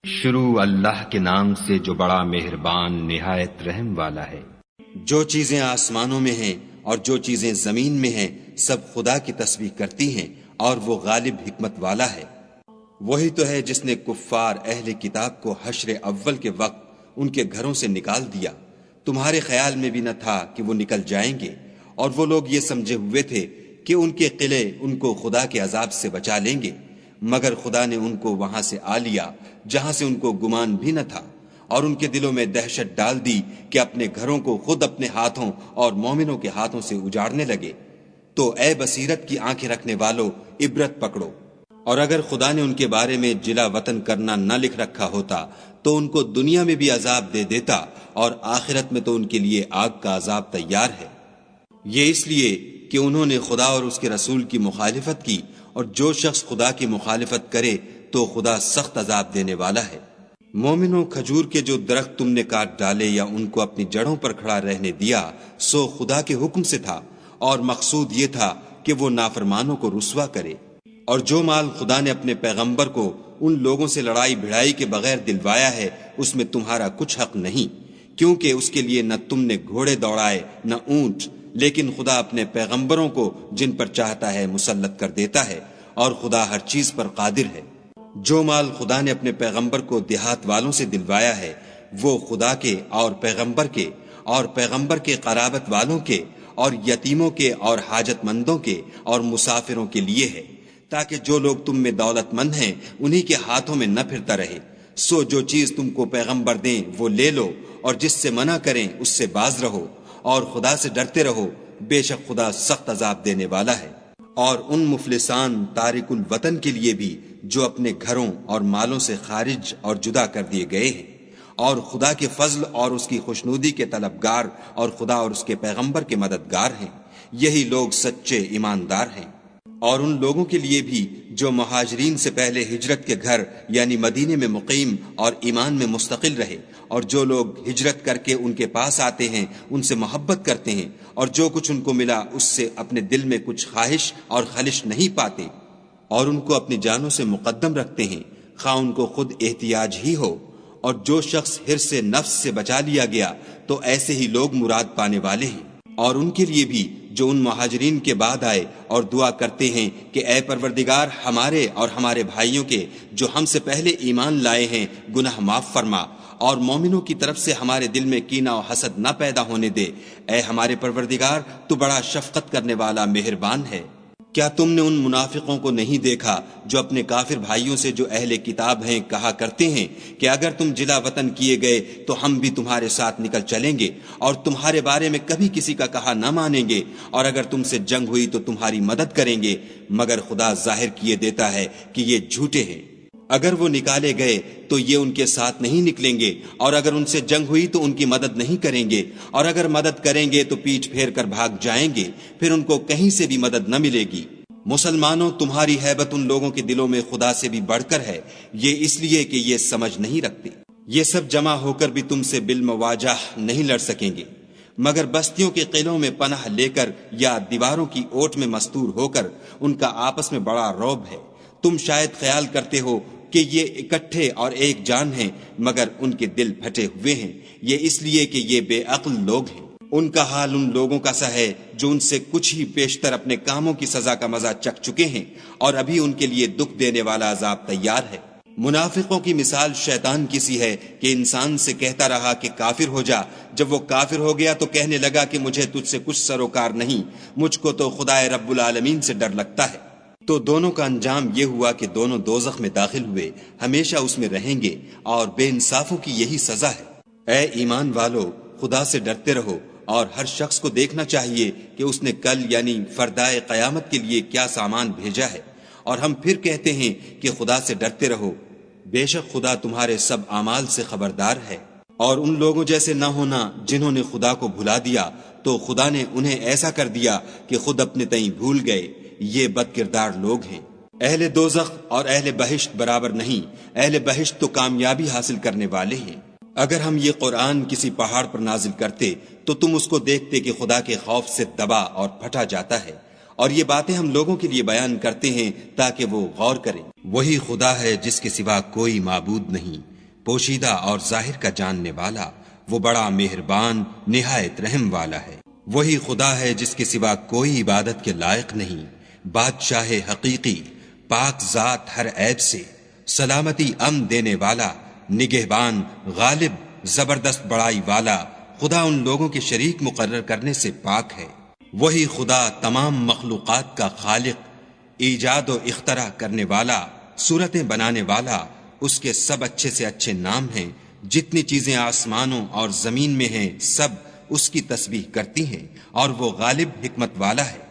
شروع اللہ کے نام سے جو بڑا مہربان نہایت رحم والا ہے۔ جو چیزیں آسمانوں میں ہیں اور جو چیزیں زمین میں ہیں سب خدا کی تسبیح کرتی ہیں اور وہ غالب حکمت والا ہے۔ وہی تو ہے جس نے کفار اہل کتاب کو حشر اول کے وقت ان کے گھروں سے نکال دیا۔ تمہارے خیال میں بھی نہ تھا کہ وہ نکل جائیں گے، اور وہ لوگ یہ سمجھے ہوئے تھے کہ ان کے قلعے ان کو خدا کے عذاب سے بچا لیں گے، مگر خدا نے ان کو وہاں سے آ لیا جہاں سے ان کو گمان بھی نہ تھا، اور ان کے دلوں میں دہشت ڈال دی کہ اپنے گھروں کو خود اپنے ہاتھوں اور مومنوں کے ہاتھوں سے اجاڑنے لگے۔ تو اے بصیرت کی آنکھیں رکھنے والو، عبرت پکڑو۔ اور اگر خدا نے ان کے بارے میں جلا وطن کرنا نہ لکھ رکھا ہوتا تو ان کو دنیا میں بھی عذاب دے دیتا، اور آخرت میں تو ان کے لیے آگ کا عذاب تیار ہے۔ یہ اس لیے کہ انہوں نے خدا اور اس کے رسول کی مخالفت کی، اور جو شخص خدا کی مخالفت کرے تو خدا سخت عذاب دینے والا ہے۔ مومنوں، کھجور کے جو درخت تم نے کاٹ ڈالے یا ان کو اپنی جڑوں پر کھڑا رہنے دیا سو خدا کے حکم سے تھا، اور مقصود یہ تھا کہ وہ نافرمانوں کو رسوا کرے۔ اور جو مال خدا نے اپنے پیغمبر کو ان لوگوں سے لڑائی بھڑائی کے بغیر دلوایا ہے اس میں تمہارا کچھ حق نہیں، کیونکہ اس کے لیے نہ تم نے گھوڑے دوڑائے نہ اونٹ، لیکن خدا اپنے پیغمبروں کو جن پر چاہتا ہے مسلط کر دیتا ہے، اور خدا ہر چیز پر قادر ہے۔ جو مال خدا نے اپنے پیغمبر کو دیہات والوں سے دلوایا ہے وہ خدا کے اور پیغمبر کے قرابت والوں کے اور یتیموں کے اور حاجت مندوں کے اور مسافروں کے لیے ہے، تاکہ جو لوگ تم میں دولت مند ہیں انہی کے ہاتھوں میں نہ پھرتا رہے۔ سو جو چیز تم کو پیغمبر دیں وہ لے لو، اور جس سے منع کریں اس سے باز رہو، اور خدا سے ڈرتے رہو، بے شک خدا سخت عذاب دینے والا ہے۔ اور ان مفلسان تارک الوطن کے لیے بھی جو اپنے گھروں اور مالوں سے خارج اور جدا کر دیے گئے ہیں، اور خدا کے فضل اور اس کی خوشنودی کے طلبگار اور خدا اور اس کے پیغمبر کے مددگار ہیں، یہی لوگ سچے ایماندار ہیں۔ اور ان لوگوں کے لیے بھی جو مہاجرین سے پہلے ہجرت کے گھر یعنی مدینے میں مقیم اور ایمان میں مستقل رہے، اور جو لوگ ہجرت کر کے ان کے پاس آتے ہیں ان سے محبت کرتے ہیں، اور جو کچھ ان کو ملا اس سے اپنے دل میں کچھ خواہش اور خلش نہیں پاتے، اور ان کو اپنی جانوں سے مقدم رکھتے ہیں، خواہ ان کو خود احتیاج ہی ہو۔ اور جو شخص حرص نفس سے بچا لیا گیا تو ایسے ہی لوگ مراد پانے والے ہیں۔ اور ان کے لیے بھی جو ان مہاجرین کے بعد آئے اور دعا کرتے ہیں کہ اے پروردگار ہمارے اور ہمارے بھائیوں کے جو ہم سے پہلے ایمان لائے ہیں گناہ معاف فرما، اور مومنوں کی طرف سے ہمارے دل میں کینہ و حسد نہ پیدا ہونے دے، اے ہمارے پروردگار تو بڑا شفقت کرنے والا مہربان ہے۔ کیا تم نے ان منافقوں کو نہیں دیکھا جو اپنے کافر بھائیوں سے جو اہل کتاب ہیں کہا کرتے ہیں کہ اگر تم جلا وطن کیے گئے تو ہم بھی تمہارے ساتھ نکل چلیں گے، اور تمہارے بارے میں کبھی کسی کا کہا نہ مانیں گے، اور اگر تم سے جنگ ہوئی تو تمہاری مدد کریں گے، مگر خدا ظاہر کیے دیتا ہے کہ یہ جھوٹے ہیں۔ اگر وہ نکالے گئے تو یہ ان کے ساتھ نہیں نکلیں گے، اور اگر ان سے جنگ ہوئی تو ان کی مدد نہیں کریں گے، اور اگر مدد کریں گے تو پیٹھ پھیر کر بھاگ جائیں گے، پھر ان کو کہیں سے بھی مدد نہ ملے گی۔ مسلمانوں، تمہاری ہیبت ان لوگوں کے دلوں میں خدا سے بھی بڑھ کر ہے، یہ اس لیے کہ یہ سمجھ نہیں رکھتے۔ یہ سب جمع ہو کر بھی تم سے بالمواجہ نہیں لڑ سکیں گے، مگر بستیوں کے قلعوں میں پناہ لے کر یا دیواروں کی اوٹ میں مستور ہو کر ان کا آپس میں بڑا رعب ہے۔ تم شاید خیال کرتے ہو کہ یہ اکٹھے اور ایک جان ہیں، مگر ان کے دل پھٹے ہوئے ہیں، یہ اس لیے کہ یہ بے عقل لوگ ہیں۔ ان کا حال ان لوگوں کا سا ہے جو ان سے کچھ ہی پیشتر اپنے کاموں کی سزا کا مزہ چکھ چکے ہیں، اور ابھی ان کے لیے دکھ دینے والا عذاب تیار ہے۔ منافقوں کی مثال شیطان کی سی ہے کہ انسان سے کہتا رہا کہ کافر ہو جا، جب وہ کافر ہو گیا تو کہنے لگا کہ مجھے تجھ سے کچھ سروکار نہیں، مجھ کو تو خدائے رب العالمین سے ڈر لگتا ہے۔ تو دونوں کا انجام یہ ہوا کہ دونوں دوزخ میں داخل ہوئے، ہمیشہ اس میں رہیں گے، اور بے انصافوں کی یہی سزا ہے۔ اے ایمان والو، خدا سے ڈرتے رہو، اور ہر شخص کو دیکھنا چاہیے کہ اس نے کل یعنی فردائے قیامت کے لیے کیا سامان بھیجا ہے۔ اور ہم پھر کہتے ہیں کہ خدا سے ڈرتے رہو، بے شک خدا تمہارے سب اعمال سے خبردار ہے۔ اور ان لوگوں جیسے نہ ہونا جنہوں نے خدا کو بھلا دیا، تو خدا نے انہیں ایسا کر دیا کہ خود اپنے تئیں بھول گئے، یہ بد کردار لوگ ہیں۔ اہل دوزخ اور اہل بہشت برابر نہیں، اہل بہشت تو کامیابی حاصل کرنے والے ہیں۔ اگر ہم یہ قرآن کسی پہاڑ پر نازل کرتے تو تم اس کو دیکھتے کہ خدا کے خوف سے دبا اور پھٹا جاتا ہے، اور یہ باتیں ہم لوگوں کے لیے بیان کرتے ہیں تاکہ وہ غور کریں۔ وہی خدا ہے جس کے سوا کوئی معبود نہیں، پوشیدہ اور ظاہر کا جاننے والا، وہ بڑا مہربان نہایت رحم والا ہے۔ وہی خدا ہے جس کے سوا کوئی عبادت کے لائق نہیں، بادشاہ حقیقی، پاک ذات ہر عیب سے، سلامتی امن دینے والا، نگہبان، غالب، زبردست بڑائی والا، خدا ان لوگوں کے شریک مقرر کرنے سے پاک ہے۔ وہی خدا تمام مخلوقات کا خالق، ایجاد و اختراع کرنے والا، صورتیں بنانے والا، اس کے سب اچھے سے اچھے نام ہیں۔ جتنی چیزیں آسمانوں اور زمین میں ہیں سب اس کی تسبیح کرتی ہیں، اور وہ غالب حکمت والا ہے۔